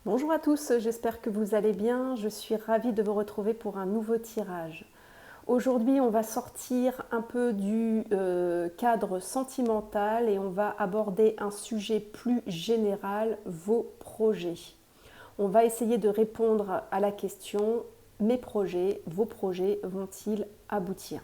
Bonjour à tous, j'espère que vous allez bien. Je suis ravie de vous retrouver pour un nouveau tirage. Aujourd'hui, on va sortir un peu du cadre sentimental et on va aborder un sujet plus général, vos projets. On va essayer de répondre à la question, mes projets, vos projets vont-ils aboutir ?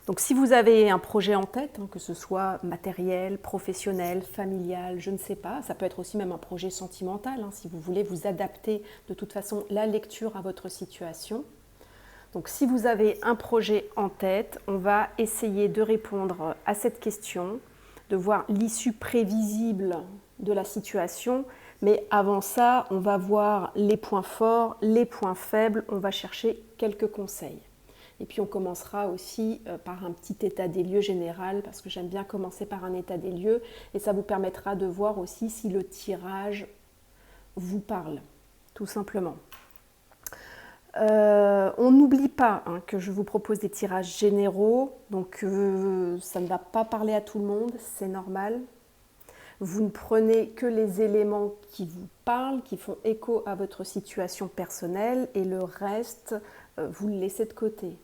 Donc si vous avez un projet en tête, que ce soit matériel, professionnel, familial, je ne sais pas, ça peut être aussi même un projet sentimental, si vous voulez vous adapter de toute façon la lecture à votre situation. Donc si vous avez un projet en tête, on va essayer de répondre à cette question, de voir l'issue prévisible de la situation, mais avant ça, on va voir les points forts, les points faibles, on va chercher quelques conseils. Et puis on commencera aussi par un petit état des lieux général, parce que j'aime bien commencer par un état des lieux, et ça vous permettra de voir aussi si le tirage vous parle, tout simplement. On n'oublie pas que je vous propose des tirages généraux, donc ça ne va pas parler à tout le monde, c'est normal. Vous ne prenez que les éléments qui vous parlent, qui font écho à votre situation personnelle, et le reste, vous le laissez de côté.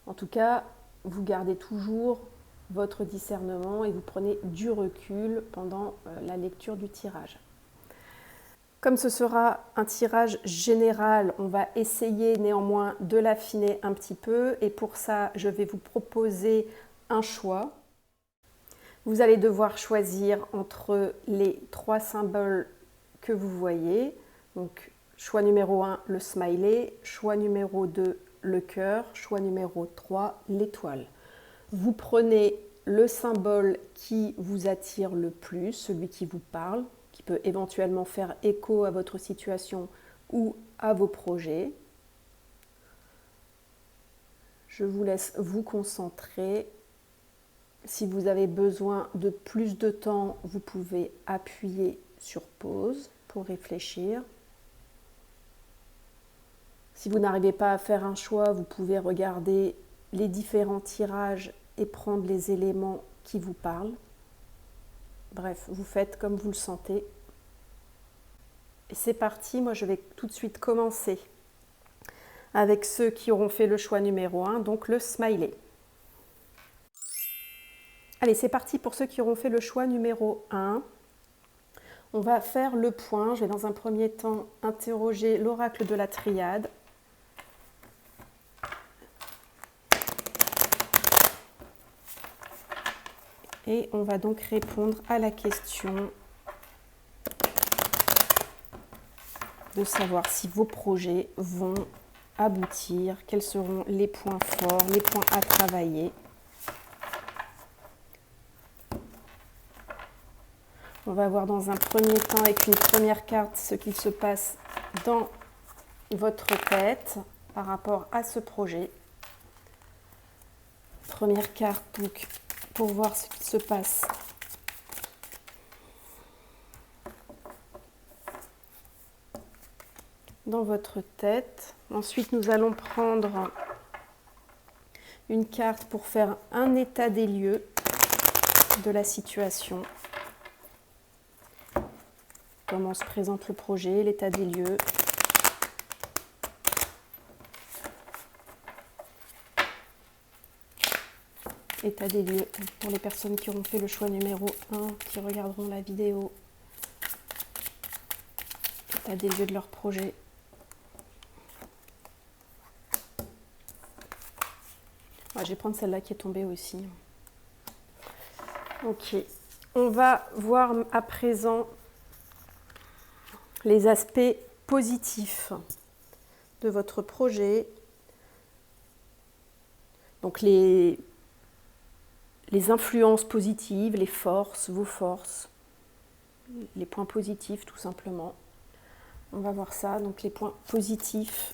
En tout cas, vous gardez toujours votre discernement et vous prenez du recul pendant la lecture du tirage. Comme ce sera un tirage général, on va essayer néanmoins de l'affiner un petit peu et pour ça, je vais vous proposer un choix. Vous allez devoir choisir entre les 3 symboles que vous voyez. Donc, choix numéro 1, le smiley, choix numéro 2, le cœur, choix numéro 3, l'étoile. Vous prenez le symbole qui vous attire le plus, celui qui vous parle, qui peut éventuellement faire écho à votre situation ou à vos projets. Je vous laisse vous concentrer. Si vous avez besoin de plus de temps, vous pouvez appuyer sur pause pour réfléchir. Si vous n'arrivez pas à faire un choix, vous pouvez regarder les différents tirages et prendre les éléments qui vous parlent. Bref, vous faites comme vous le sentez. Et c'est parti, moi je vais tout de suite commencer avec ceux qui auront fait le choix numéro 1, donc le smiley. Allez, c'est parti pour ceux qui auront fait le choix numéro 1. On va faire le point. Je vais dans un premier temps interroger l'oracle de la triade. Et on va donc répondre à la question de savoir si vos projets vont aboutir, quels seront les points forts, les points à travailler. On va voir dans un premier temps avec une première carte ce qu'il se passe dans votre tête par rapport à ce projet. Première carte donc pour voir ce qui se passe dans votre tête. Ensuite, nous allons prendre une carte pour faire un état des lieux de la situation. Comment se présente le projet, l'état des lieux. État des lieux pour les personnes qui auront fait le choix numéro 1, qui regarderont la vidéo. État des lieux de leur projet. Ouais, je vais prendre celle-là qui est tombée aussi. Ok, on va voir à présent les aspects positifs de votre projet. Donc les influences positives, les forces, vos forces, les points positifs tout simplement. On va voir ça, donc les points positifs.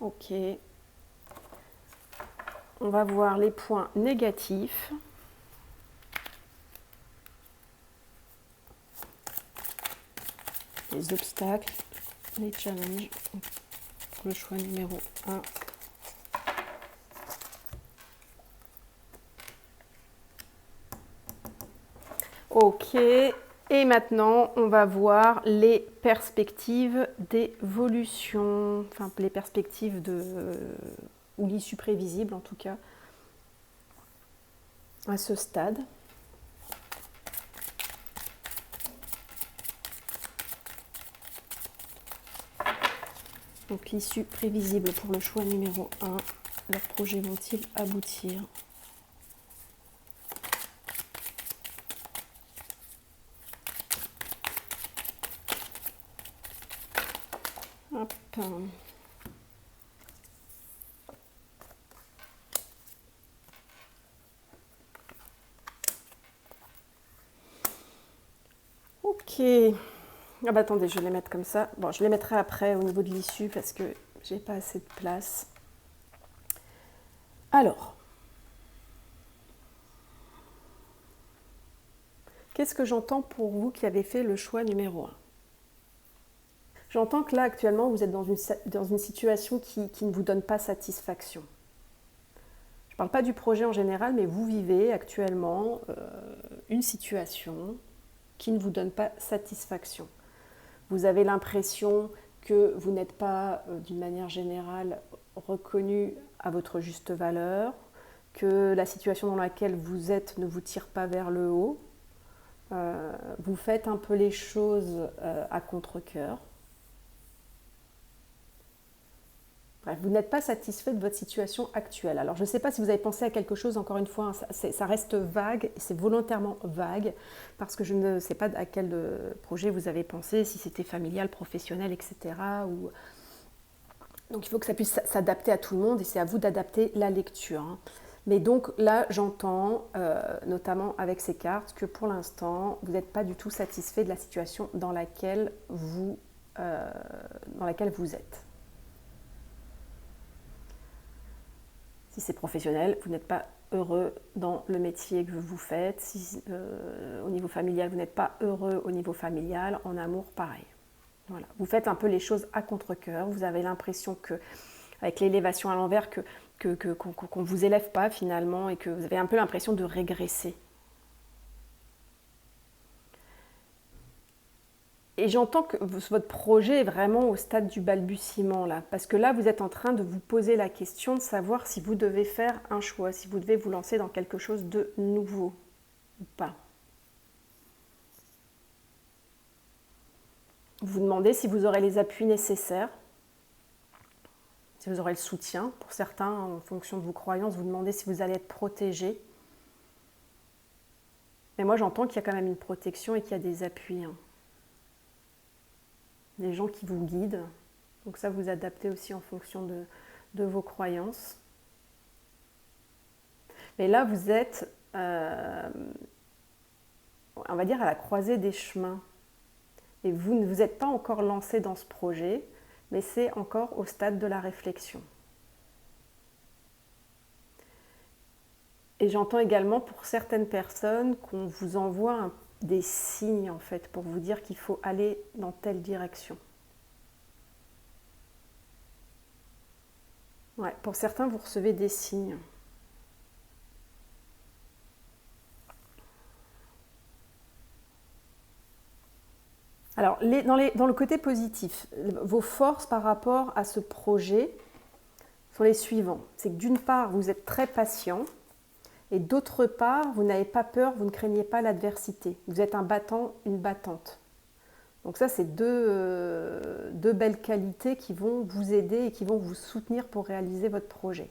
Ok. On va voir les points négatifs. Les obstacles, les challenges. Le choix numéro 1. Ok, et maintenant on va voir les perspectives d'évolution, enfin les perspectives ou l'issue prévisible en tout cas, à ce stade. Donc l'issue prévisible pour le choix numéro 1, leurs projets vont-ils aboutir ? Hop. Ok. Ah bah attendez, je vais les mettre comme ça. Bon, je les mettrai après au niveau de l'issue parce que j'ai pas assez de place. Alors, qu'est-ce que j'entends pour vous qui avez fait le choix numéro 1 ? J'entends que là, actuellement, vous êtes dans une situation qui ne vous donne pas satisfaction. Je ne parle pas du projet en général, mais vous vivez actuellement une situation qui ne vous donne pas satisfaction. Vous avez l'impression que vous n'êtes pas, d'une manière générale, reconnu à votre juste valeur, que la situation dans laquelle vous êtes ne vous tire pas vers le haut. Vous faites un peu les choses à contre-cœur. Bref, vous n'êtes pas satisfait de votre situation actuelle. Alors, je ne sais pas si vous avez pensé à quelque chose, encore une fois, hein, ça reste vague, c'est volontairement vague, parce que je ne sais pas à quel projet vous avez pensé, si c'était familial, professionnel, etc. Donc, il faut que ça puisse s'adapter à tout le monde, et c'est à vous d'adapter la lecture. Hein. Mais donc là, j'entends, notamment avec ces cartes, que pour l'instant, vous n'êtes pas du tout satisfait de la situation dans laquelle vous êtes. Si c'est professionnel, vous n'êtes pas heureux dans le métier que vous faites. Si au niveau familial, vous n'êtes pas heureux au niveau familial, en amour, pareil. Voilà. Vous faites un peu les choses à contre-cœur. Vous avez l'impression que, avec l'élévation à l'envers, qu'on ne vous élève pas finalement et que vous avez un peu l'impression de régresser. Et j'entends que votre projet est vraiment au stade du balbutiement là, parce que là vous êtes en train de vous poser la question de savoir si vous devez faire un choix, si vous devez vous lancer dans quelque chose de nouveau ou pas. Vous vous demandez si vous aurez les appuis nécessaires, si vous aurez le soutien. Pour certains, en fonction de vos croyances, vous demandez si vous allez être protégé. Mais moi j'entends qu'il y a quand même une protection et qu'il y a des appuis. Hein. Des gens qui vous guident. Donc ça, vous adaptez aussi en fonction de vos croyances. Mais là, vous êtes, on va dire, à la croisée des chemins. Et vous ne vous êtes pas encore lancé dans ce projet, mais c'est encore au stade de la réflexion. Et j'entends également pour certaines personnes qu'on vous envoie des signes en fait pour vous dire qu'il faut aller dans telle direction. Ouais, pour certains, vous recevez des signes. Alors, dans le côté positif, vos forces par rapport à ce projet sont les suivants. C'est que d'une part, vous êtes très patient, et d'autre part, vous n'avez pas peur, vous ne craignez pas l'adversité. Vous êtes un battant, une battante. Donc ça, c'est deux belles qualités qui vont vous aider et qui vont vous soutenir pour réaliser votre projet.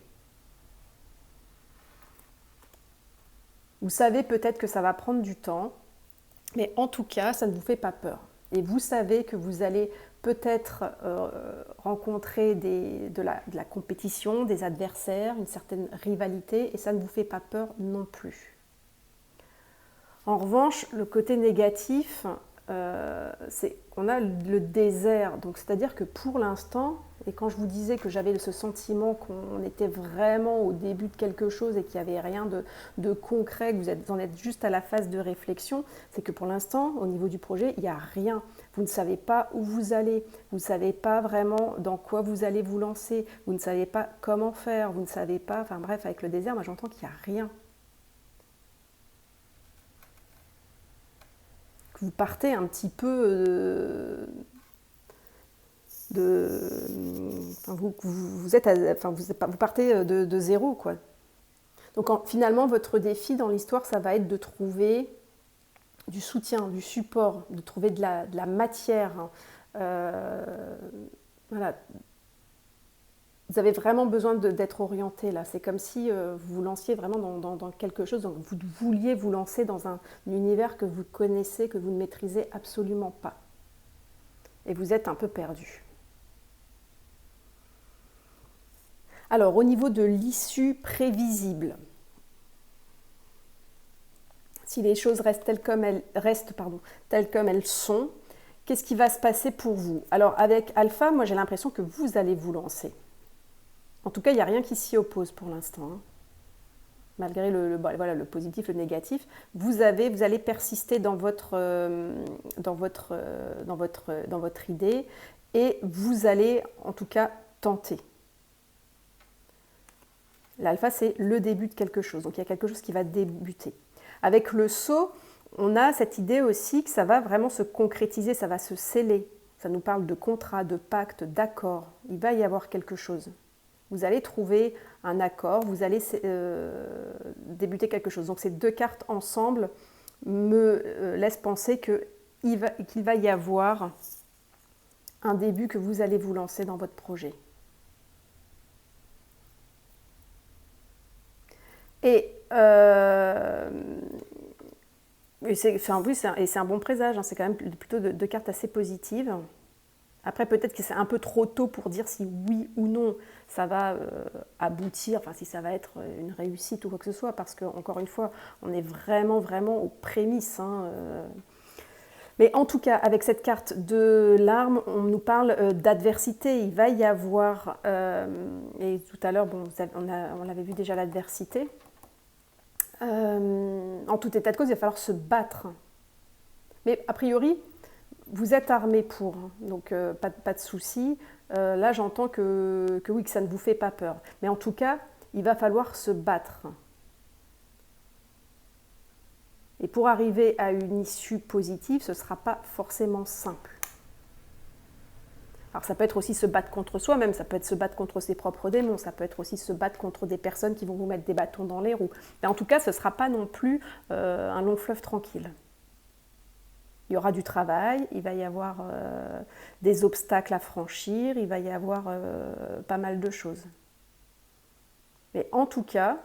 Vous savez peut-être que ça va prendre du temps, mais en tout cas, ça ne vous fait pas peur. Et vous savez que vous allez peut-être rencontrer de la compétition, des adversaires, une certaine rivalité, et ça ne vous fait pas peur non plus. En revanche, le côté négatif, c'est qu'on a le désert. Donc, c'est-à-dire que pour l'instant, et quand je vous disais que j'avais ce sentiment qu'on était vraiment au début de quelque chose et qu'il n'y avait rien de concret, que vous en êtes juste à la phase de réflexion, c'est que pour l'instant, au niveau du projet, il n'y a rien. Vous ne savez pas où vous allez, vous ne savez pas vraiment dans quoi vous allez vous lancer, vous ne savez pas comment faire, vous ne savez pas, enfin bref, avec le désert, moi j'entends qu'il n'y a rien. que vous partez un petit peu vous partez de zéro, quoi. Donc finalement, votre défi dans l'histoire, ça va être de trouver du soutien, du support, de trouver de la matière. Voilà. Vous avez vraiment besoin d'être orienté là. C'est comme si vous vous lanciez vraiment dans quelque chose. Donc vous vouliez vous lancer dans un univers que vous connaissez, que vous ne maîtrisez absolument pas. Et vous êtes un peu perdu. Alors, au niveau de l'issue prévisible, si les choses restent telles comme elles sont, qu'est-ce qui va se passer pour vous? Alors, avec Alpha, moi j'ai l'impression que vous allez vous lancer. En tout cas, il n'y a rien qui s'y oppose pour l'instant. Hein. Malgré le positif, le négatif, vous allez persister dans votre idée et vous allez en tout cas tenter. L'alpha, c'est le début de quelque chose. Donc, il y a quelque chose qui va débuter. Avec le saut, on a cette idée aussi que ça va vraiment se concrétiser, ça va se sceller. Ça nous parle de contrat, de pacte, d'accord. Il va y avoir quelque chose. Vous allez trouver un accord, vous allez débuter quelque chose. Donc, ces deux cartes ensemble me laissent penser qu'il va y avoir un début que vous allez vous lancer dans votre projet. Et c'est un bon présage, hein, c'est quand même plutôt deux cartes assez positives. Après, peut-être que c'est un peu trop tôt pour dire si oui ou non ça va aboutir, enfin si ça va être une réussite ou quoi que ce soit, parce qu'encore une fois, on est vraiment, vraiment aux prémices. Hein, Mais en tout cas, avec cette carte de l'arme, on nous parle d'adversité. Il va y avoir, et tout à l'heure, bon, on avait vu déjà l'adversité. En tout état de cause, il va falloir se battre. Mais a priori, vous êtes armé pour, donc pas de souci. Là, j'entends que oui, que ça ne vous fait pas peur. Mais en tout cas, il va falloir se battre. Et pour arriver à une issue positive, ce ne sera pas forcément simple. Alors ça peut être aussi se battre contre soi-même, ça peut être se battre contre ses propres démons, ça peut être aussi se battre contre des personnes qui vont vous mettre des bâtons dans les roues. Mais en tout cas, ce ne sera pas non plus un long fleuve tranquille. Il y aura du travail, il va y avoir des obstacles à franchir, il va y avoir pas mal de choses. Mais en tout cas,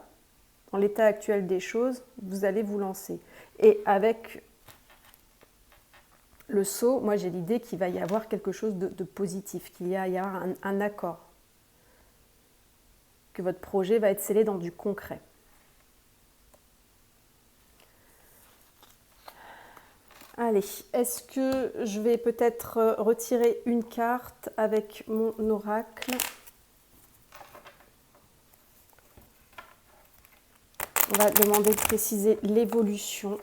dans l'état actuel des choses, vous allez vous lancer. Et avec le saut, moi j'ai l'idée qu'il va y avoir quelque chose de positif, qu'il y a un accord, que votre projet va être scellé dans du concret. Allez, est-ce que je vais peut-être retirer une carte avec mon oracle? On va demander de préciser l'évolution.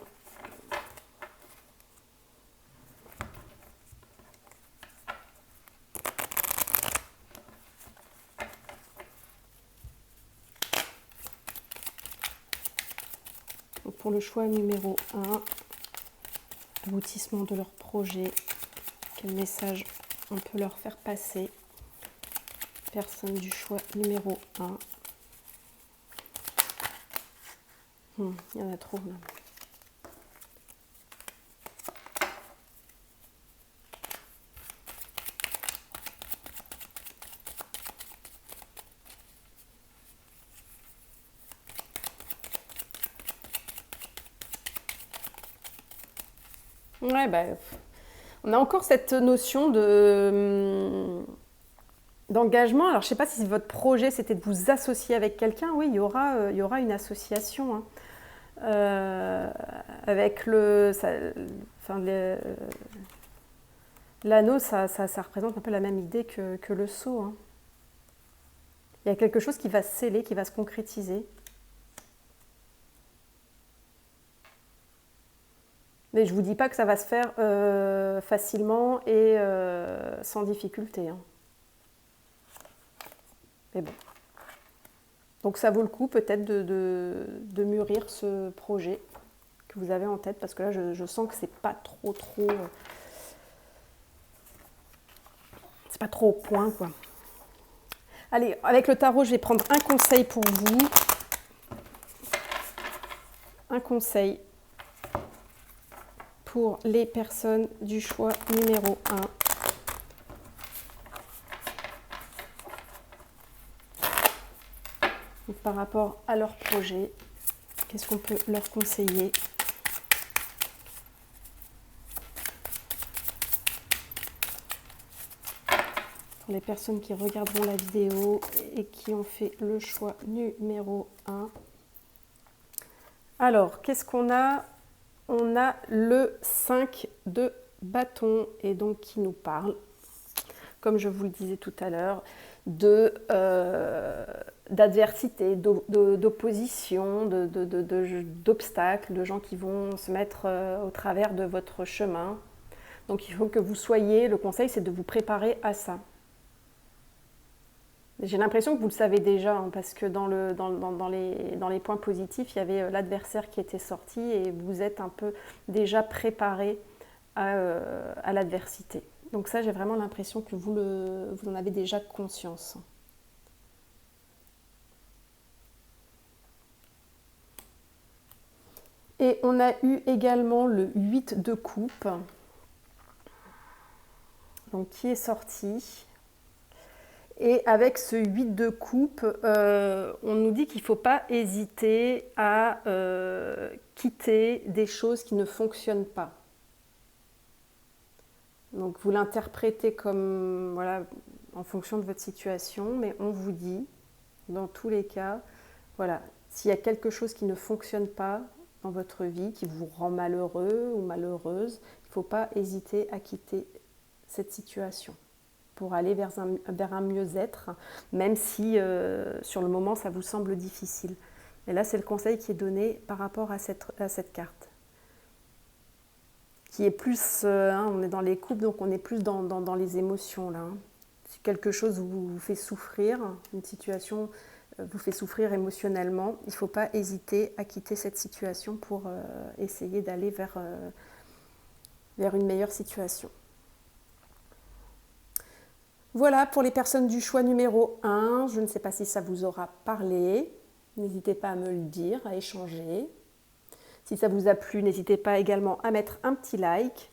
Donc pour le choix numéro 1, aboutissement de leur projet, quel message on peut leur faire passer? Personne du choix numéro 1. Il y en a trop là. Ouais, on a encore cette notion d'engagement. Alors, je ne sais pas si votre projet, c'était de vous associer avec quelqu'un. Oui, il y aura une association. Hein. Avec l'anneau, ça représente un peu la même idée que le sceau. Hein. Il y a quelque chose qui va se sceller, qui va se concrétiser. Mais je ne vous dis pas que ça va se faire facilement et sans difficulté. Hein. Mais bon. Donc ça vaut le coup peut-être de mûrir ce projet que vous avez en tête, parce que là, je sens que c'est pas trop... c'est pas trop au point, quoi. Allez, avec le tarot, je vais prendre un conseil pour vous. Un conseil pour les personnes du choix numéro 1. Donc, par rapport à leur projet, qu'est-ce qu'on peut leur conseiller? Pour les personnes qui regarderont la vidéo et qui ont fait le choix numéro 1. Alors, qu'est-ce qu'on a? On a le 5 de bâton et donc qui nous parle, comme je vous le disais tout à l'heure, d'adversité, d'opposition, d'obstacles, de gens qui vont se mettre au travers de votre chemin. Donc il faut que vous soyez, le conseil c'est de vous préparer à ça. J'ai l'impression que vous le savez déjà, hein, parce que dans les points positifs, il y avait l'adversaire qui était sorti et vous êtes un peu déjà préparé à l'adversité. Donc ça, j'ai vraiment l'impression que vous en avez déjà conscience. Et on a eu également le 8 de coupe, donc qui est sorti. Et avec ce 8 de coupe, on nous dit qu'il ne faut pas hésiter à quitter des choses qui ne fonctionnent pas. Donc vous l'interprétez comme, voilà, en fonction de votre situation, mais on vous dit, dans tous les cas, voilà, s'il y a quelque chose qui ne fonctionne pas dans votre vie, qui vous rend malheureux ou malheureuse, il ne faut pas hésiter à quitter cette situation pour aller vers un mieux-être, même si sur le moment ça vous semble difficile. Et là, c'est le conseil qui est donné par rapport à cette carte. Qui est plus, on est dans les couples, donc on est plus dans les émotions là. Si quelque chose vous fait souffrir, une situation vous fait souffrir émotionnellement, il ne faut pas hésiter à quitter cette situation pour essayer d'aller vers une meilleure situation. Voilà pour les personnes du choix numéro 1. Je ne sais pas si ça vous aura parlé. N'hésitez pas à me le dire, à échanger. Si ça vous a plu, n'hésitez pas également à mettre un petit like,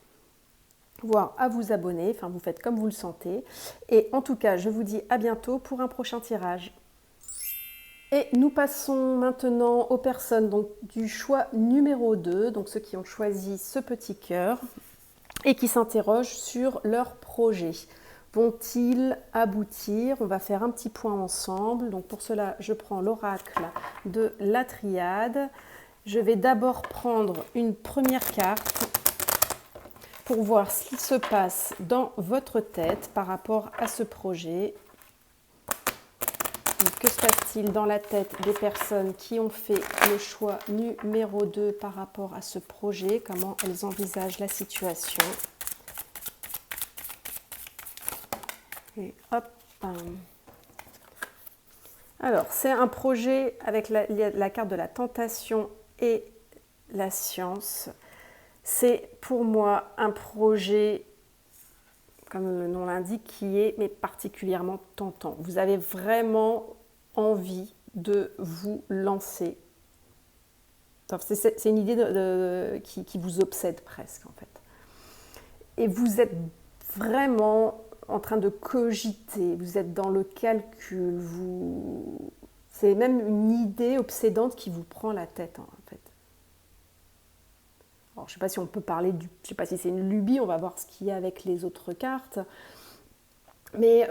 voire à vous abonner. Enfin, vous faites comme vous le sentez. Et en tout cas, je vous dis à bientôt pour un prochain tirage. Et nous passons maintenant aux personnes donc, du choix numéro 2, donc ceux qui ont choisi ce petit cœur et qui s'interrogent sur leur projet. Vont-ils aboutir? On va faire un petit point ensemble. Donc pour cela, je prends l'oracle de la triade. Je vais d'abord prendre une première carte pour voir ce qui se passe dans votre tête par rapport à ce projet. Donc, que se passe-t-il dans la tête des personnes qui ont fait le choix numéro 2 par rapport à ce projet? Comment elles envisagent la situation? Et hop. Alors, c'est un projet avec la carte de la tentation et la science. C'est pour moi un projet, comme le nom l'indique, qui est mais particulièrement tentant. Vous avez vraiment envie de vous lancer. C'est une idée qui vous obsède presque en fait. Et vous êtes vraiment en train de cogiter, vous êtes dans le calcul, c'est même une idée obsédante qui vous prend la tête en fait. Alors, je ne sais pas si on peut parler je ne sais pas si c'est une lubie, on va voir ce qu'il y a avec les autres cartes. Mais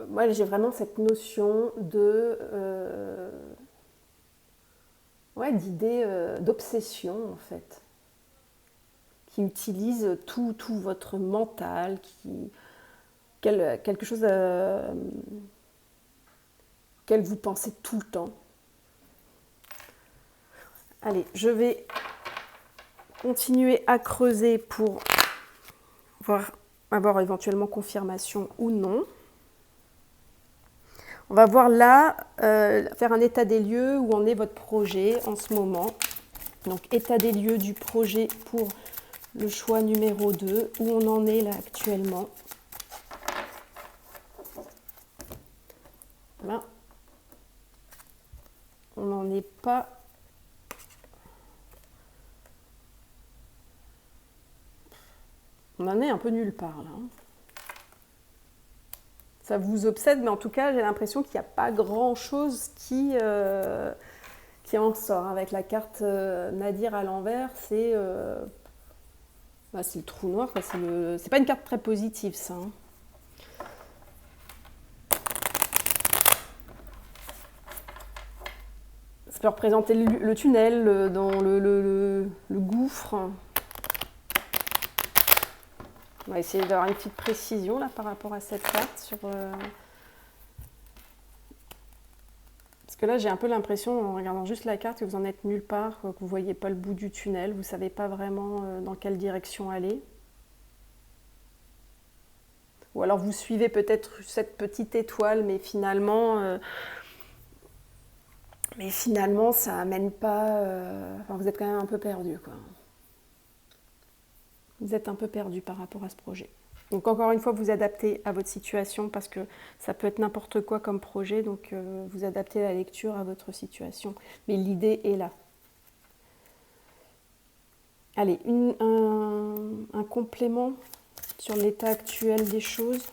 moi, j'ai vraiment cette notion d'idée d'obsession, en fait, qui utilise tout votre mental, quelque chose auquel vous pensez tout le temps. Allez, je vais continuer à creuser pour avoir éventuellement confirmation ou non. On va voir là, faire un état des lieux où en est votre projet en ce moment. Donc, état des lieux du projet pour le choix numéro 2, où on en est là actuellement. Là, on n'en est pas. On en est un peu nulle part là. Ça vous obsède, mais en tout cas, j'ai l'impression qu'il n'y a pas grand-chose qui en sort. Avec la carte Nadir à l'envers, c'est le trou noir. C'est pas une carte très positive, ça. Hein. Ça peut représenter le tunnel dans le gouffre. On va essayer d'avoir une petite précision là par rapport à cette carte sur. Parce que là, j'ai un peu l'impression, en regardant juste la carte, que vous en êtes nulle part, que vous ne voyez pas le bout du tunnel, vous ne savez pas vraiment dans quelle direction aller. Ou alors vous suivez peut-être cette petite étoile, mais finalement ça n'amène pas. Enfin, vous êtes quand même un peu perdu, quoi. Vous êtes un peu perdu par rapport à ce projet. Donc encore une fois, vous adaptez à votre situation parce que ça peut être n'importe quoi comme projet, donc vous adaptez la lecture à votre situation. Mais l'idée est là. Allez, un complément sur l'état actuel des choses.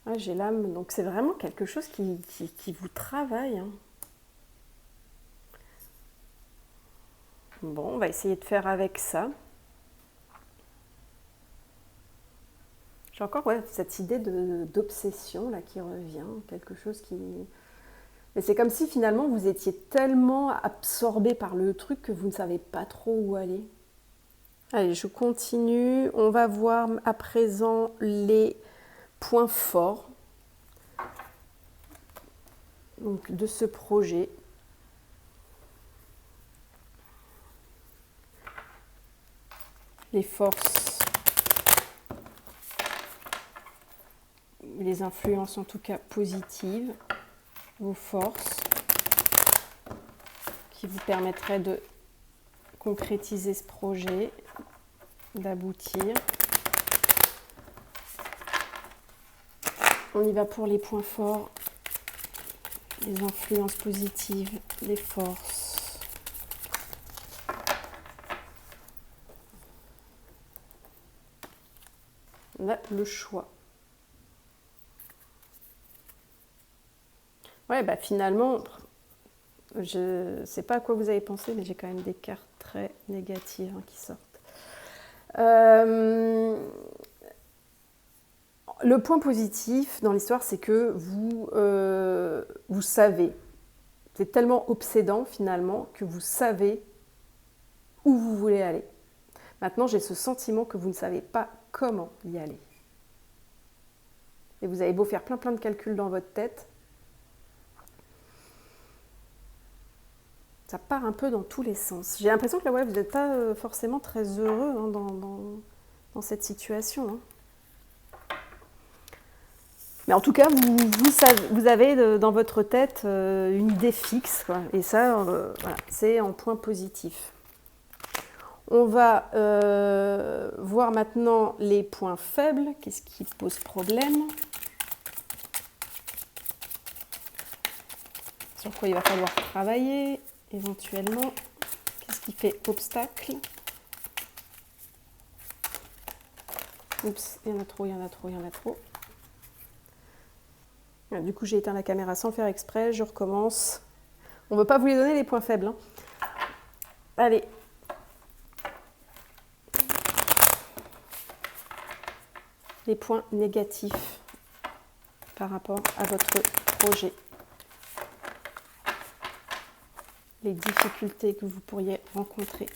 Ah, j'ai l'âme, donc c'est vraiment quelque chose qui vous travaille. Hein. Bon, on va essayer de faire avec ça. J'ai encore cette idée d'obsession là qui revient, quelque chose qui... Mais c'est comme si finalement vous étiez tellement absorbé par le truc que vous ne savez pas trop où aller. Allez, je continue. On va voir à présent les points forts donc, de ce projet. Les forces, les influences en tout cas positives, vos forces qui vous permettraient de concrétiser ce projet, d'aboutir. On y va pour les points forts, les influences positives, les forces. On a le choix. Ouais, bah finalement, je ne sais pas à quoi vous avez pensé, mais j'ai quand même des cartes très négatives hein, qui sortent. Le point positif dans l'histoire, c'est que vous savez. C'est tellement obsédant finalement que vous savez où vous voulez aller. Maintenant, j'ai ce sentiment que vous ne savez pas comment y aller. Et vous avez beau faire plein de calculs dans votre tête, ça part un peu dans tous les sens. J'ai l'impression que là, vous n'êtes pas forcément très heureux hein, dans cette situation. Hein. Mais en tout cas, vous avez dans votre tête une idée fixe, quoi. Et ça, voilà, c'est en point positif. On va voir maintenant les points faibles. Qu'est-ce qui pose problème? Sur quoi il va falloir travailler, éventuellement. Qu'est-ce qui fait obstacle? Oups, il y en a trop, il y en a trop, il y en a trop. Du coup, j'ai éteint la caméra sans faire exprès. Je recommence. On ne veut pas vous les donner, les points faibles. Hein. Allez. Les points négatifs par rapport à votre projet. Les difficultés que vous pourriez rencontrer.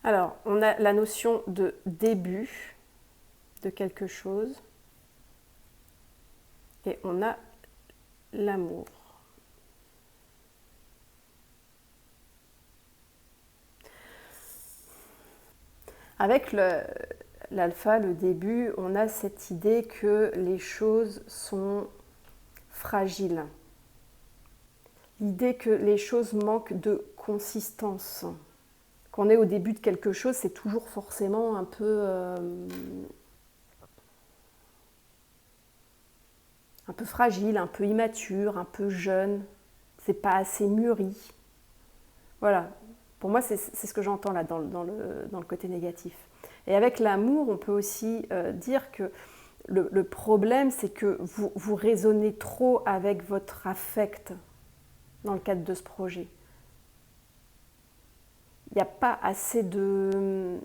Alors, on a la notion de début de quelque chose et on a l'amour. Avec l'alpha, le début, on a cette idée que les choses sont fragiles. L'idée que les choses manquent de consistance. Quand on est au début de quelque chose, c'est toujours forcément un peu fragile, un peu immature, un peu jeune. C'est pas assez mûri. Voilà. Pour moi, c'est ce que j'entends là dans le côté négatif. Et avec l'amour, on peut aussi dire que le problème, c'est que vous raisonnez trop avec votre affect dans le cadre de ce projet. Il n'y a pas assez de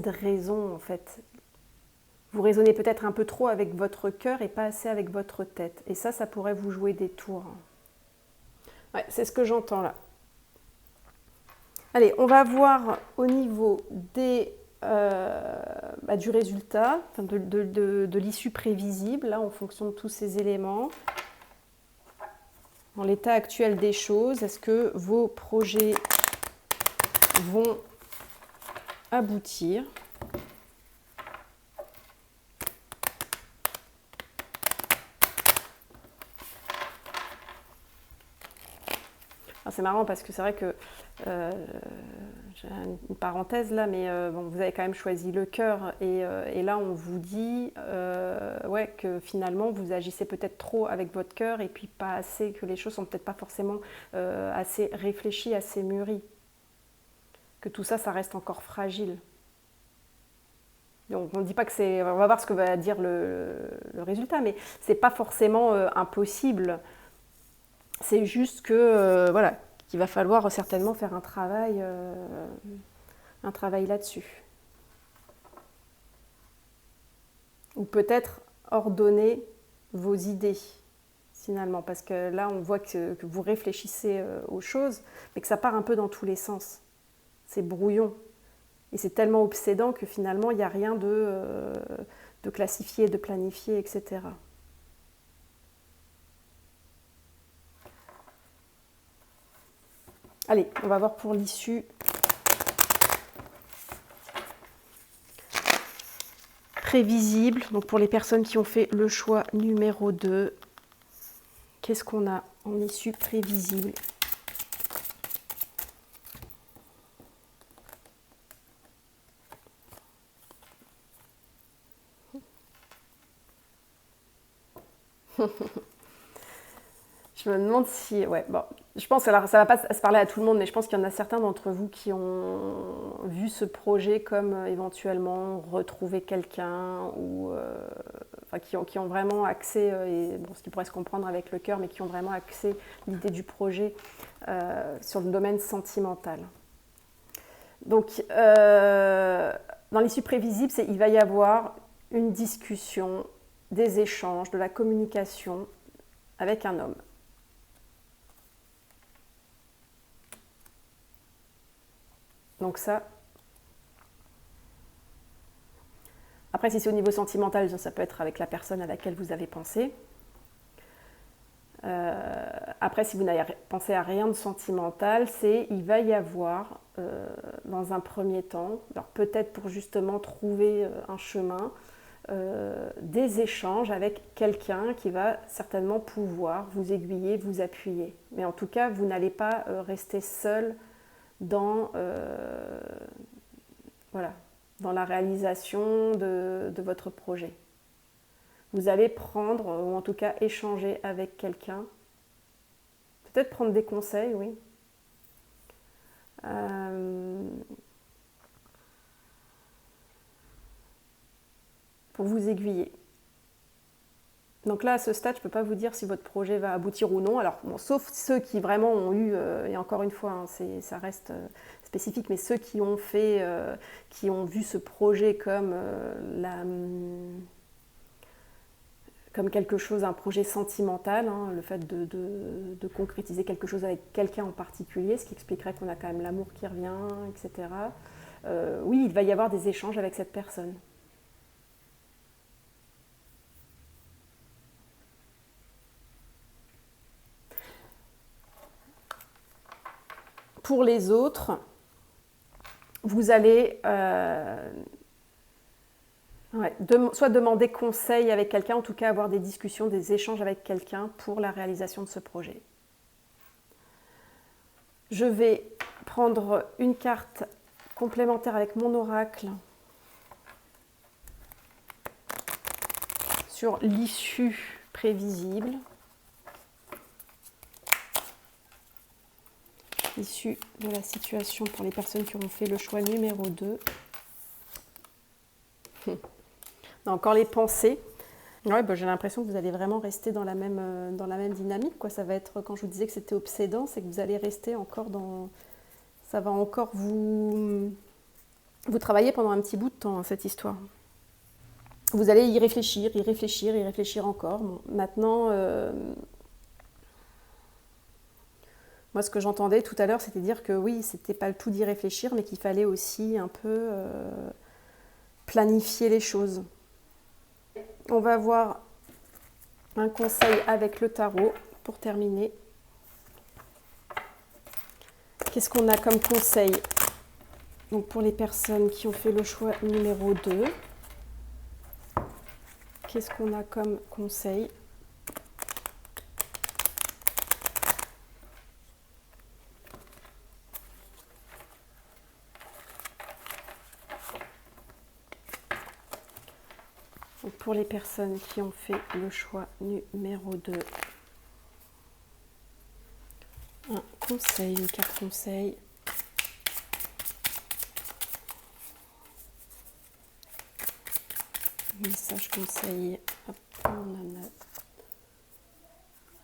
raison en fait. Vous raisonnez peut-être un peu trop avec votre cœur et pas assez avec votre tête. Et ça pourrait vous jouer des tours. Ouais, c'est ce que j'entends là. Allez, on va voir au niveau du résultat, de l'issue prévisible, là, en fonction de tous ces éléments. Dans l'état actuel des choses, est-ce que vos projets vont aboutir ? C'est marrant parce que c'est vrai que j'ai une parenthèse là, mais bon, vous avez quand même choisi le cœur et là on vous dit que finalement vous agissez peut-être trop avec votre cœur et puis pas assez, que les choses sont peut-être pas forcément assez réfléchies, assez mûries, que tout ça reste encore fragile. Donc on ne dit pas que c'est, on va voir ce que va dire le résultat, mais c'est pas forcément impossible. C'est juste que qu'il va falloir certainement faire un travail là-dessus. Ou peut-être ordonner vos idées, finalement, parce que là, on voit que vous réfléchissez aux choses, mais que ça part un peu dans tous les sens. C'est brouillon. Et c'est tellement obsédant que finalement, il n'y a rien de classifié, de planifié, etc. Allez, on va voir pour l'issue. Prévisible, donc pour les personnes qui ont fait le choix numéro 2, qu'est-ce qu'on a en issue prévisible ? Je me demande si... je pense que ça ne va pas se parler à tout le monde, mais je pense qu'il y en a certains d'entre vous qui ont vu ce projet comme éventuellement retrouver quelqu'un ou... qui ont vraiment axé, ce qui pourrait se comprendre avec le cœur, mais qui ont vraiment axé l'idée du projet sur le domaine sentimental. Donc, dans l'issue prévisible, il va y avoir une discussion, des échanges, de la communication avec un homme. Donc ça. Après, si c'est au niveau sentimental, ça peut être avec la personne à laquelle vous avez pensé. Après, si vous n'avez pensé à rien de sentimental, il va y avoir, dans un premier temps, alors peut-être pour justement trouver un chemin, des échanges avec quelqu'un qui va certainement pouvoir vous aiguiller, vous appuyer. Mais en tout cas, vous n'allez pas rester seul dans la réalisation de votre projet. Vous allez prendre, ou en tout cas échanger avec quelqu'un. Peut-être prendre des conseils, oui. Pour vous aiguiller. Donc là, à ce stade, je ne peux pas vous dire si votre projet va aboutir ou non. Alors, sauf ceux qui vraiment ont eu, et encore une fois, ça reste spécifique, mais ceux qui ont qui ont vu ce projet comme quelque chose, un projet sentimental, le fait de concrétiser quelque chose avec quelqu'un en particulier, ce qui expliquerait qu'on a quand même l'amour qui revient, etc. Oui, il va y avoir des échanges avec cette personne. Pour les autres, vous allez soit demander conseil avec quelqu'un, en tout cas avoir des discussions, des échanges avec quelqu'un pour la réalisation de ce projet. Je vais prendre une carte complémentaire avec mon oracle sur l'issue prévisible. Issue de la situation pour les personnes qui auront fait le choix numéro 2. Encore les pensées. Ouais, j'ai l'impression que vous allez vraiment rester dans la même dynamique, quoi. Ça va être, quand je vous disais que c'était obsédant, c'est que vous allez rester encore dans... Ça va encore vous travailler pendant un petit bout de temps, hein, cette histoire. Vous allez y réfléchir, y réfléchir encore. Bon, maintenant, moi, ce que j'entendais tout à l'heure, c'était dire que oui, c'était pas le tout d'y réfléchir, mais qu'il fallait aussi un peu planifier les choses. On va voir un conseil avec le tarot pour terminer. Qu'est-ce qu'on a comme conseil? Donc pour les personnes qui ont fait le choix numéro 2, qu'est-ce qu'on a comme conseil? Donc pour les personnes qui ont fait le choix numéro 2, un conseil, une carte conseil. Message conseil. Hop,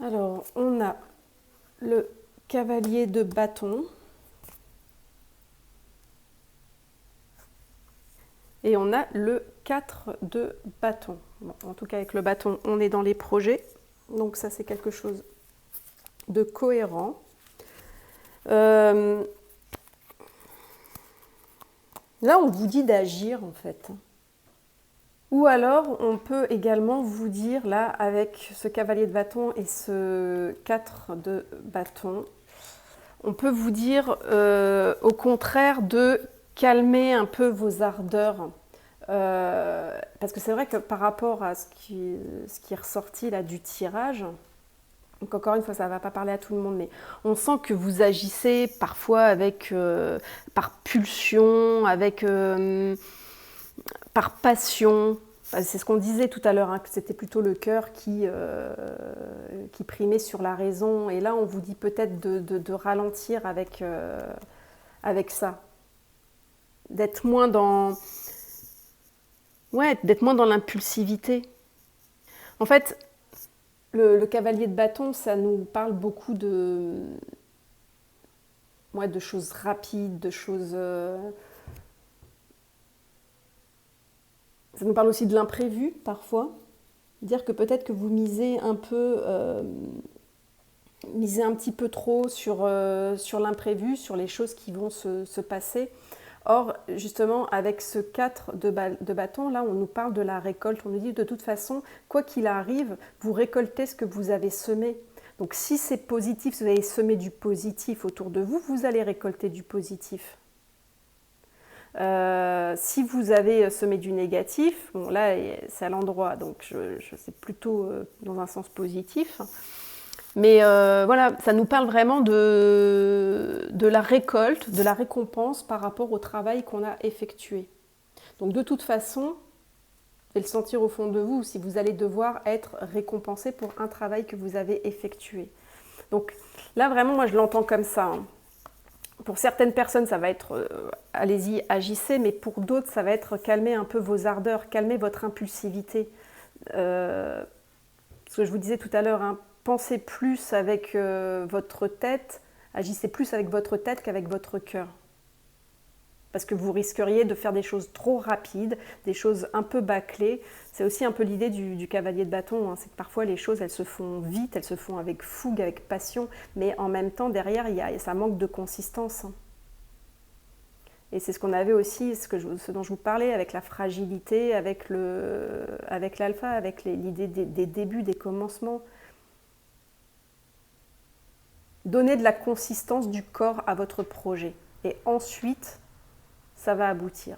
alors, on a le cavalier de bâton. Et on a le 4 de bâton. Bon, en tout cas, avec le bâton, on est dans les projets. Donc ça, c'est quelque chose de cohérent. Là, on vous dit d'agir, en fait. Ou alors, on peut également vous dire, là, avec ce cavalier de bâton et ce 4 de bâton, on peut vous dire, au contraire, de calmer un peu vos ardeurs. Parce que c'est vrai que par rapport à ce qui est ressorti là du tirage, donc encore une fois, ça ne va pas parler à tout le monde, mais on sent que vous agissez parfois avec, par pulsion, par passion. Enfin, c'est ce qu'on disait tout à l'heure, hein, que c'était plutôt le cœur qui primait sur la raison. Et là, on vous dit peut-être de ralentir avec ça. D'être moins dans l'impulsivité. En fait, le cavalier de bâton, ça nous parle beaucoup de choses rapides, de choses... Ça nous parle aussi de l'imprévu, parfois. Dire que peut-être que vous misez un petit peu trop sur l'imprévu, sur les choses qui vont se passer. Or, justement, avec ce 4 de bâton, là, on nous parle de la récolte. On nous dit, de toute façon, quoi qu'il arrive, vous récoltez ce que vous avez semé. Donc, si c'est positif, si vous avez semé du positif autour de vous, vous allez récolter du positif. Si vous avez semé du négatif, bon, là, c'est à l'endroit, donc c'est plutôt dans un sens positif. Mais voilà, ça nous parle vraiment de la récolte, de la récompense par rapport au travail qu'on a effectué. Donc de toute façon, vous allez le sentir au fond de vous, si vous allez devoir être récompensé pour un travail que vous avez effectué. Donc là, vraiment, moi, je l'entends comme ça. Hein. Pour certaines personnes, ça va être allez-y, agissez, mais pour d'autres, ça va être calmer un peu vos ardeurs, calmer votre impulsivité. Ce que je vous disais tout à l'heure, hein, pensez plus avec votre tête, agissez plus avec votre tête qu'avec votre cœur. Parce que vous risqueriez de faire des choses trop rapides, des choses un peu bâclées. C'est aussi un peu l'idée du cavalier de bâton, hein. C'est que parfois les choses, elles se font vite, elles se font avec fougue, avec passion, mais en même temps, derrière, ça manque de consistance. Hein. Et c'est ce qu'on avait aussi, ce dont je vous parlais, avec la fragilité, avec l'alpha, avec l'idée des débuts, des commencements. Donnez de la consistance du corps à votre projet. Et ensuite, ça va aboutir.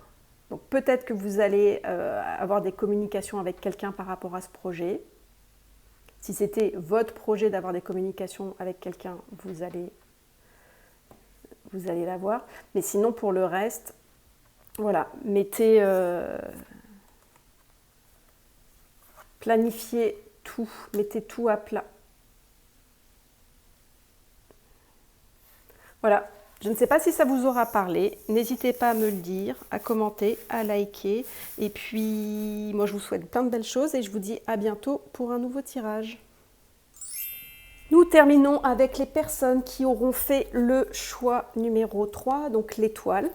Donc peut-être que vous allez avoir des communications avec quelqu'un par rapport à ce projet. Si c'était votre projet d'avoir des communications avec quelqu'un, vous allez l'avoir. Mais sinon, pour le reste, voilà, planifiez tout, mettez tout à plat. Voilà, je ne sais pas si ça vous aura parlé. N'hésitez pas à me le dire, à commenter, à liker. Et puis, moi, je vous souhaite plein de belles choses et je vous dis à bientôt pour un nouveau tirage. Nous terminons avec les personnes qui auront fait le choix numéro 3, donc l'étoile.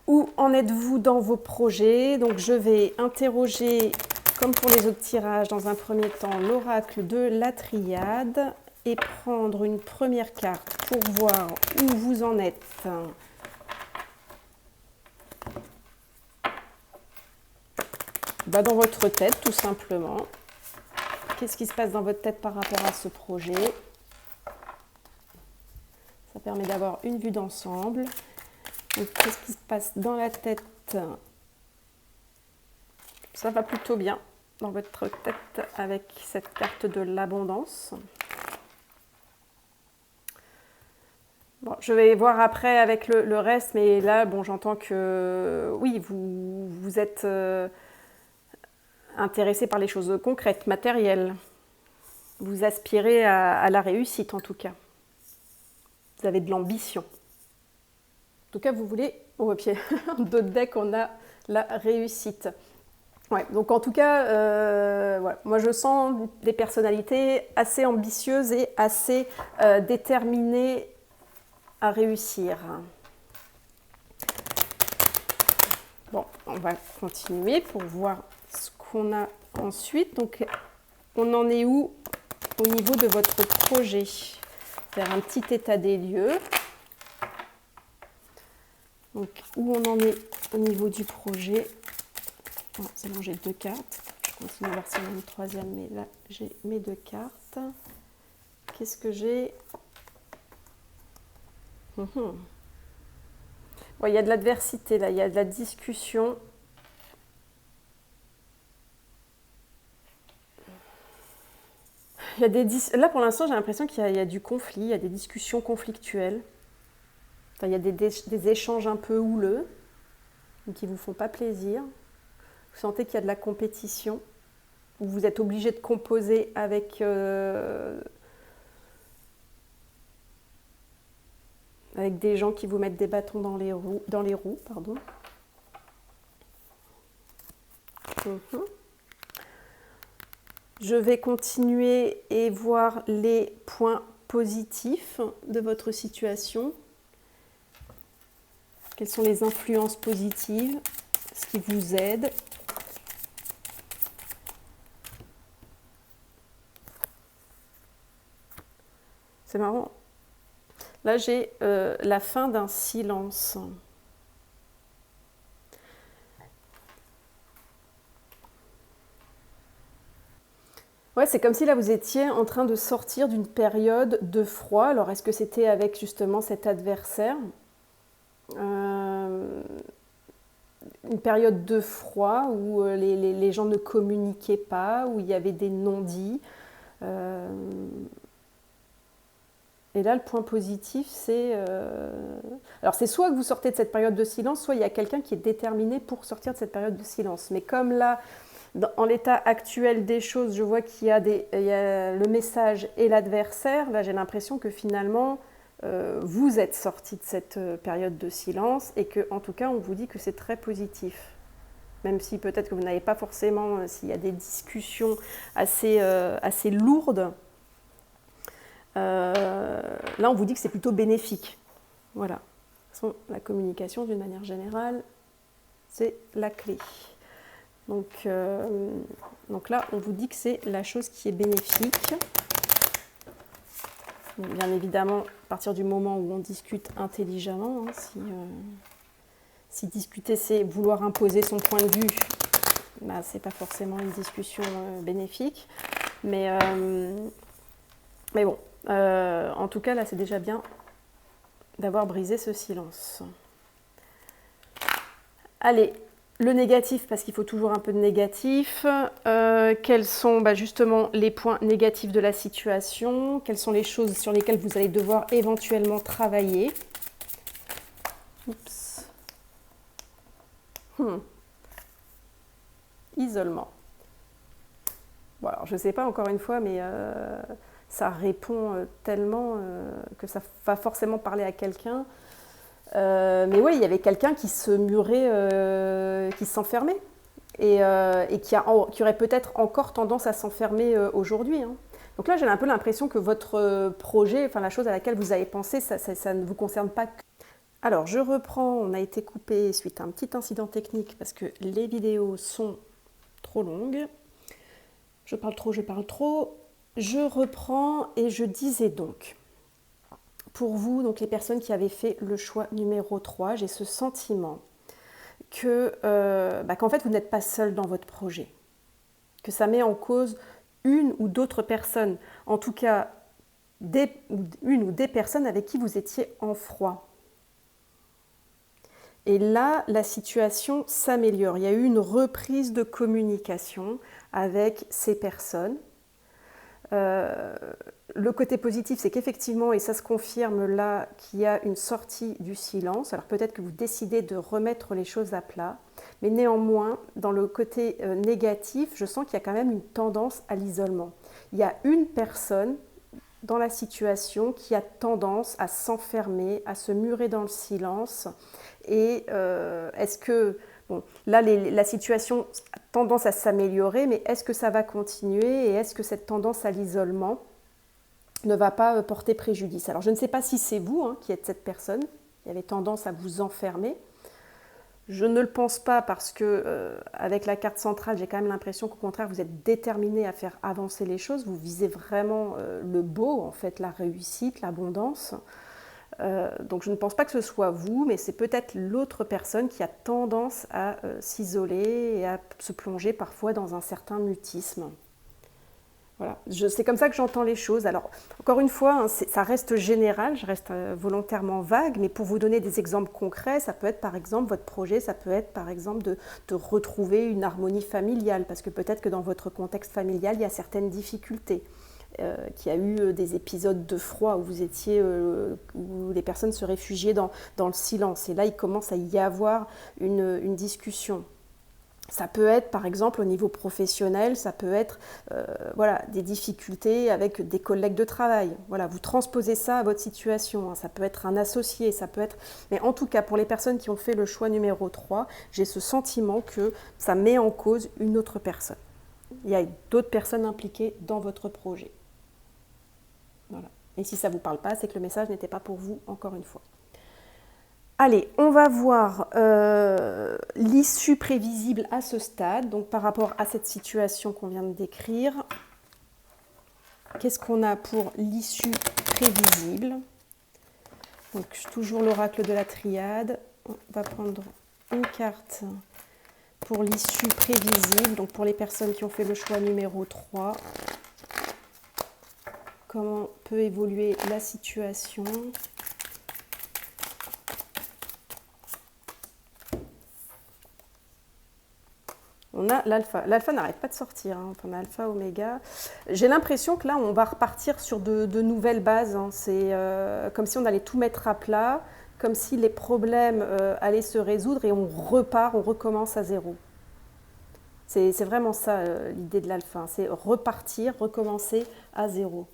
Où en êtes-vous dans vos projets? Donc je vais interroger, comme pour les autres tirages, dans un premier temps, l'oracle de la Triade et prendre une première carte pour voir où vous en êtes. Dans votre tête, tout simplement. Qu'est-ce qui se passe dans votre tête par rapport à ce projet? Ça permet d'avoir une vue d'ensemble. Qu'est-ce qui se passe dans la tête? Ça va plutôt bien dans votre tête avec cette carte de l'abondance. Bon, je vais voir après avec le reste, mais là, bon, j'entends que oui, vous êtes intéressé par les choses concrètes, matérielles. Vous aspirez à la réussite en tout cas. Vous avez de l'ambition. En tout cas, vous voulez, au pied d'autres decks, on a la réussite. Ouais, donc en tout cas, voilà. Moi je sens des personnalités assez ambitieuses et assez déterminées à réussir. Bon, on va continuer pour voir ce qu'on a ensuite. Donc, on en est où au niveau de votre projet? Faire un petit état des lieux. Donc, où on en est au niveau du projet? Oh, c'est bon, j'ai 2 cartes. Je continue à voir si on a une troisième, mais là, j'ai mes 2 cartes. Qu'est-ce que j'ai? Bon, il y a de l'adversité, là, il y a de la discussion. Là, pour l'instant, j'ai l'impression qu'il y a du conflit, il y a des discussions conflictuelles. Enfin, il y a des échanges un peu houleux, qui ne vous font pas plaisir. Vous sentez qu'il y a de la compétition, où vous êtes obligé de composer avec des gens qui vous mettent des bâtons dans les roues. Pardon. Je vais continuer et voir les points positifs de votre situation. Quelles sont les influences positives, ce qui vous aide. C'est marrant. Là, j'ai la fin d'un silence. Ouais, c'est comme si là vous étiez en train de sortir d'une période de froid. Alors, est-ce que c'était avec justement cet adversaire? Une période de froid où les gens ne communiquaient pas, où il y avait des non-dits. Et là, le point positif, c'est... Alors, c'est soit que vous sortez de cette période de silence, soit il y a quelqu'un qui est déterminé pour sortir de cette période de silence. Mais comme là, en l'état actuel des choses, je vois qu'il y a le message et l'adversaire, là, j'ai l'impression que finalement, vous êtes sorti de cette période de silence et que, en tout cas, on vous dit que c'est très positif. Même si peut-être que vous n'avez pas forcément, s'il y a des discussions assez lourdes, là, on vous dit que c'est plutôt bénéfique. Voilà. De toute façon, la communication, d'une manière générale, c'est la clé. Donc là, on vous dit que c'est la chose qui est bénéfique. Donc, bien évidemment, à partir du moment où on discute intelligemment, hein, si discuter, c'est vouloir imposer son point de vue, bah, ce n'est pas forcément une discussion bénéfique. Mais bon, en tout cas, là, c'est déjà bien d'avoir brisé ce silence. Allez, le négatif, parce qu'il faut toujours un peu de négatif. Quels sont justement les points négatifs de la situation? Quelles sont les choses sur lesquelles vous allez devoir éventuellement travailler? Oups. Isolement. Bon, alors je ne sais pas encore une fois, mais ça répond tellement que ça va forcément parler à quelqu'un. Mais oui, il y avait quelqu'un qui se murait, qui s'enfermait et qui aurait peut-être encore tendance à s'enfermer aujourd'hui. Hein. Donc là, j'ai un peu l'impression que votre projet, enfin la chose à laquelle vous avez pensé, ça ne vous concerne pas que. Alors, je reprends, on a été coupé suite à un petit incident technique parce que les vidéos sont trop longues. Je parle trop. Je reprends et je disais donc, pour vous, donc les personnes qui avaient fait le choix numéro 3, j'ai ce sentiment qu'en fait, vous n'êtes pas seul dans votre projet, que ça met en cause une ou d'autres personnes, en tout cas une ou des personnes avec qui vous étiez en froid. Et là, la situation s'améliore. Il y a eu une reprise de communication avec ces personnes. Le côté positif, c'est qu'effectivement, et ça se confirme là, qu'il y a une sortie du silence. Alors peut-être que vous décidez de remettre les choses à plat, mais néanmoins, dans le côté négatif, je sens qu'il y a quand même une tendance à l'isolement. Il y a une personne dans la situation qui a tendance à s'enfermer, à se murer dans le silence. Et est-ce que, bon, là la situation a tendance à s'améliorer, mais est-ce que ça va continuer et est-ce que cette tendance à l'isolement ne va pas porter préjudice? Alors je ne sais pas si c'est vous qui êtes cette personne qui avait tendance à vous enfermer. Je ne le pense pas parce que avec la carte centrale, j'ai quand même l'impression qu'au contraire, vous êtes déterminé à faire avancer les choses. Vous visez vraiment le beau, en fait, la réussite, l'abondance. Donc je ne pense pas que ce soit vous, mais c'est peut-être l'autre personne qui a tendance à s'isoler et à se plonger parfois dans un certain mutisme. Voilà. C'est comme ça que j'entends les choses. Alors, encore une fois, ça reste général, je reste volontairement vague, mais pour vous donner des exemples concrets, ça peut être par exemple votre projet, ça peut être par exemple de retrouver une harmonie familiale, parce que peut-être que dans votre contexte familial, il y a certaines difficultés. Qu'il y a eu des épisodes de froid où vous étiez, où les personnes se réfugiaient dans le silence. Et là, il commence à y avoir une discussion. Ça peut être, par exemple, au niveau professionnel, ça peut être des difficultés avec des collègues de travail. Voilà, vous transposez ça à votre situation. Ça peut être un associé, ça peut être. Mais en tout cas, pour les personnes qui ont fait le choix numéro 3, j'ai ce sentiment que ça met en cause une autre personne. Il y a d'autres personnes impliquées dans votre projet. Voilà. Et si ça ne vous parle pas, c'est que le message n'était pas pour vous, encore une fois. Allez, on va voir l'issue prévisible à ce stade, donc par rapport à cette situation qu'on vient de décrire. Qu'est-ce qu'on a pour l'issue prévisible? Donc toujours l'oracle de la triade. On va prendre une carte pour l'issue prévisible, donc pour les personnes qui ont fait le choix numéro 3. Comment peut évoluer la situation? On a l'alpha. L'alpha n'arrête pas de sortir. On a alpha, oméga. J'ai l'impression que là, on va repartir sur de nouvelles bases. C'est comme si on allait tout mettre à plat, comme si les problèmes allaient se résoudre et on repart, on recommence à zéro. C'est vraiment ça l'idée de l'alpha. C'est repartir, recommencer à zéro.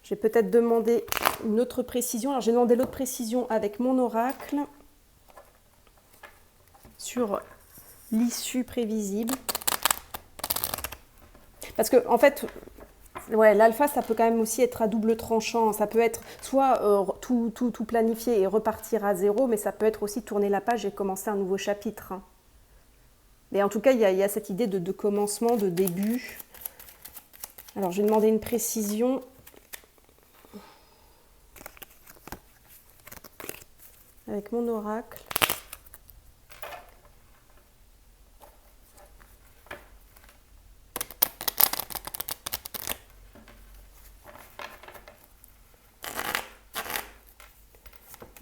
J'ai peut-être demandé une autre précision. Alors j'ai demandé l'autre précision avec mon oracle sur l'issue prévisible. Parce que en fait, l'alpha, ça peut quand même aussi être à double tranchant. Ça peut être soit tout planifier et repartir à zéro, mais ça peut être aussi tourner la page et commencer un nouveau chapitre. Mais en tout cas, il y a cette idée de commencement, de début. Alors, je vais demander une précision. Avec mon oracle.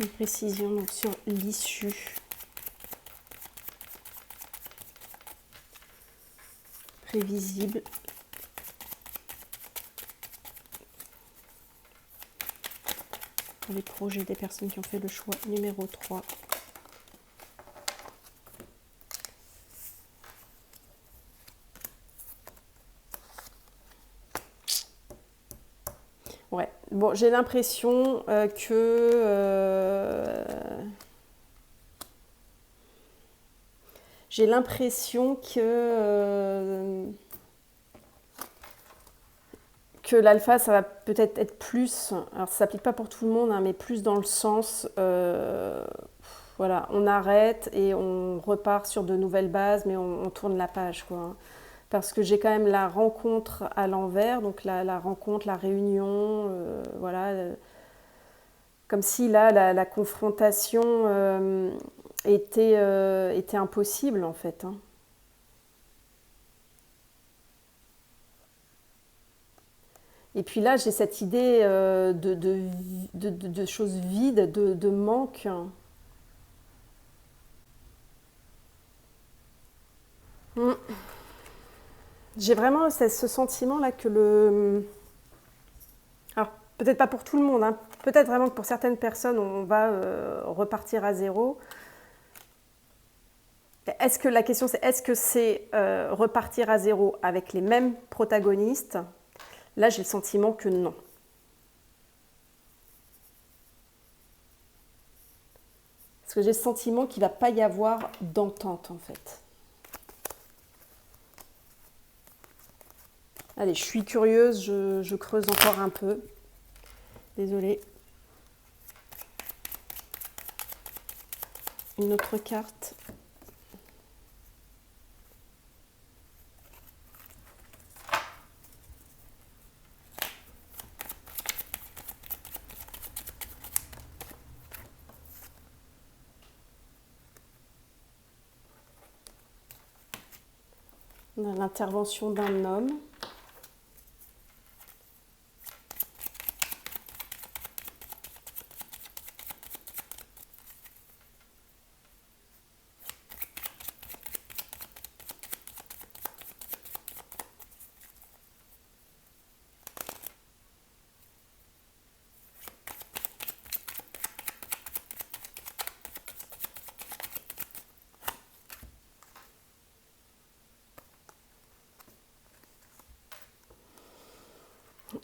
Une précision donc, sur l'issue. Prévisible. Pour les projets des personnes qui ont fait le choix numéro 3. Ouais, bon, j'ai l'impression j'ai l'impression que l'alpha, ça va peut-être être plus, alors ça s'applique pas pour tout le monde, hein, mais plus dans le sens, voilà, on arrête et on repart sur de nouvelles bases, mais on tourne la page, quoi. Hein. Parce que j'ai quand même la rencontre à l'envers, donc la rencontre, la réunion, voilà, comme si là, la confrontation était impossible, en fait. Hein. Et puis là, j'ai cette idée de choses vides, de manque. Mm. J'ai vraiment ce sentiment-là que le... Alors, peut-être pas pour tout le monde, hein. Peut-être vraiment que pour certaines personnes, on va repartir à zéro. Est-ce que la question, c'est est-ce que c'est repartir à zéro avec les mêmes protagonistes? Là, j'ai le sentiment que non. Parce que j'ai le sentiment qu'il ne va pas y avoir d'entente, en fait. Allez, je suis curieuse, je creuse encore un peu. Désolée. Une autre carte. On a l'intervention d'un homme.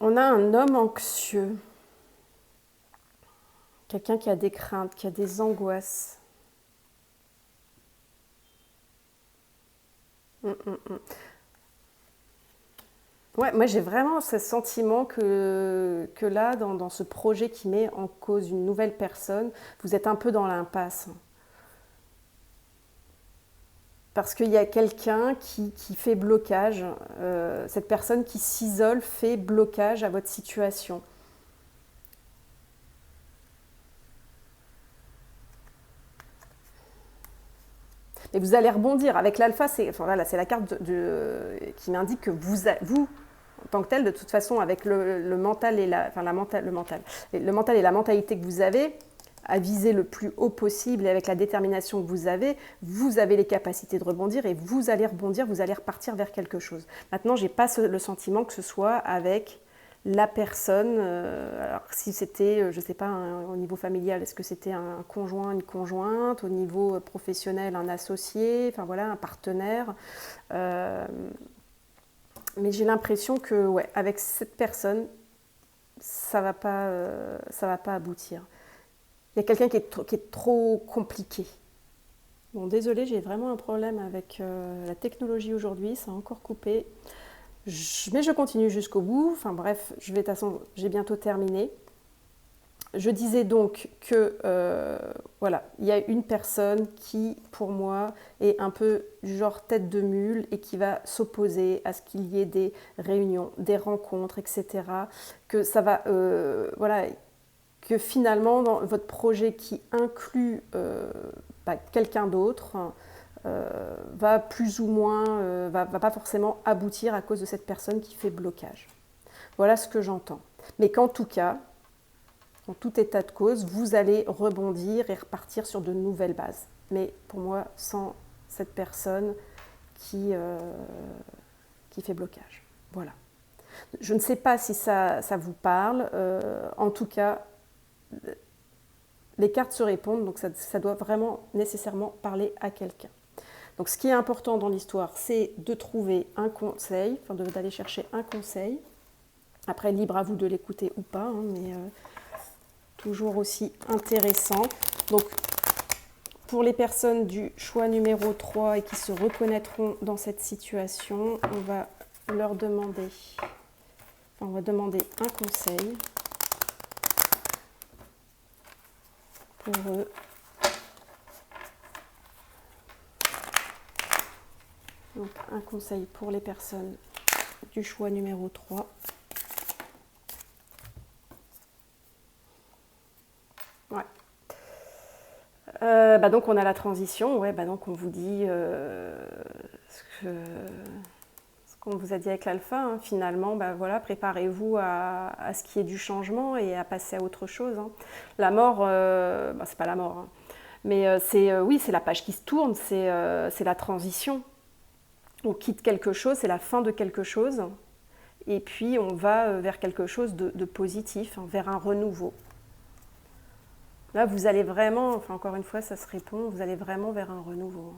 On a un homme anxieux, quelqu'un qui a des craintes, qui a des angoisses. Ouais, moi j'ai vraiment ce sentiment que là, dans ce projet qui met en cause une nouvelle personne, vous êtes un peu dans l'impasse. Parce qu'il y a quelqu'un qui fait blocage, cette personne qui s'isole fait blocage à votre situation. Et vous allez rebondir. Avec l'alpha, enfin, voilà, c'est la carte qui m'indique que vous, en tant que tel, de toute façon, avec le mental et le mental et la mentalité que vous avez, à viser le plus haut possible et avec la détermination que vous avez les capacités de rebondir et vous allez rebondir, vous allez repartir vers quelque chose. Maintenant, je n'ai pas le sentiment que ce soit avec la personne, alors si c'était, je ne sais pas, au niveau familial, est-ce que c'était un conjoint, une conjointe, au niveau professionnel, un associé, enfin voilà, un partenaire. Mais j'ai l'impression que, ouais, avec cette personne, ça va pas aboutir. Il y a quelqu'un qui est trop compliqué. Bon, désolé, j'ai vraiment un problème avec la technologie aujourd'hui, ça a encore coupé. Mais je continue jusqu'au bout. Enfin bref, de toute façon, j'ai bientôt terminé. Je disais donc que voilà, il y a une personne qui, pour moi, est un peu du genre tête de mule et qui va s'opposer à ce qu'il y ait des réunions, des rencontres, etc. Que ça va, voilà, que finalement, dans votre projet qui inclut quelqu'un d'autre, va plus ou moins, va pas forcément aboutir à cause de cette personne qui fait blocage. Voilà ce que j'entends. Mais qu'en tout cas, En tout état de cause, vous allez rebondir et repartir sur de nouvelles bases. Mais pour moi, sans cette personne qui fait blocage. Voilà. Je ne sais pas si ça vous parle. En tout cas, les cartes se répondent, donc ça doit vraiment nécessairement parler à quelqu'un. Donc ce qui est important dans l'histoire, c'est de trouver un conseil, enfin d'aller chercher un conseil. Après, libre à vous de l'écouter ou pas, hein, mais toujours aussi intéressant. Donc, pour les personnes du choix numéro 3 et qui se reconnaîtront dans cette situation, on va leur demander, on va demander un conseil pour eux. Donc, un conseil pour les personnes du choix numéro 3. Ouais. Donc on a la transition, ouais, donc on vous dit ce qu'on vous a dit avec l'alpha, hein, finalement, voilà, préparez-vous à ce qui est du changement et à passer à autre chose. Hein. La mort, c'est pas la mort, hein, mais oui, c'est la page qui se tourne, c'est la transition. On quitte quelque chose, c'est la fin de quelque chose, et puis on va vers quelque chose de positif, hein, vers un renouveau. Là, vous allez vraiment, enfin encore une fois, ça se répond, vous allez vraiment vers un renouveau.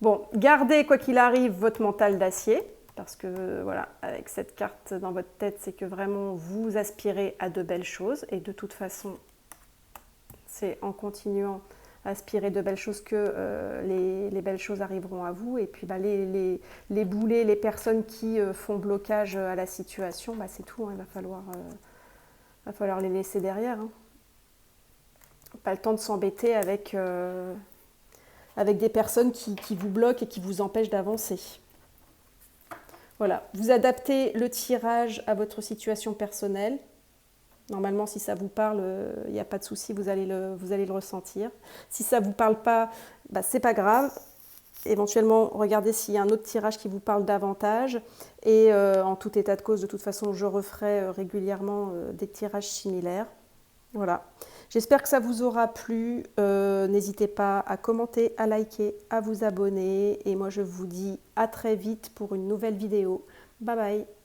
Bon, gardez, quoi qu'il arrive, votre mental d'acier, parce que, voilà, avec cette carte dans votre tête, c'est que vraiment, vous aspirez à de belles choses, et de toute façon, c'est en continuant à aspirer de belles choses que les belles choses arriveront à vous, et puis les boulets, les personnes qui font blocage à la situation, c'est tout, hein, il va falloir les laisser derrière. Hein. Pas le temps de s'embêter avec des personnes qui vous bloquent et qui vous empêchent d'avancer. Voilà, vous adaptez le tirage à votre situation personnelle. Normalement, si ça vous parle, il n'y a pas de souci, vous allez le ressentir. Si ça ne vous parle pas, c'est pas grave. Éventuellement, regardez s'il y a un autre tirage qui vous parle davantage. Et en tout état de cause, de toute façon, je referai régulièrement des tirages similaires. Voilà. J'espère que ça vous aura plu. N'hésitez pas à commenter, à liker, à vous abonner. Et moi, je vous dis à très vite pour une nouvelle vidéo. Bye bye.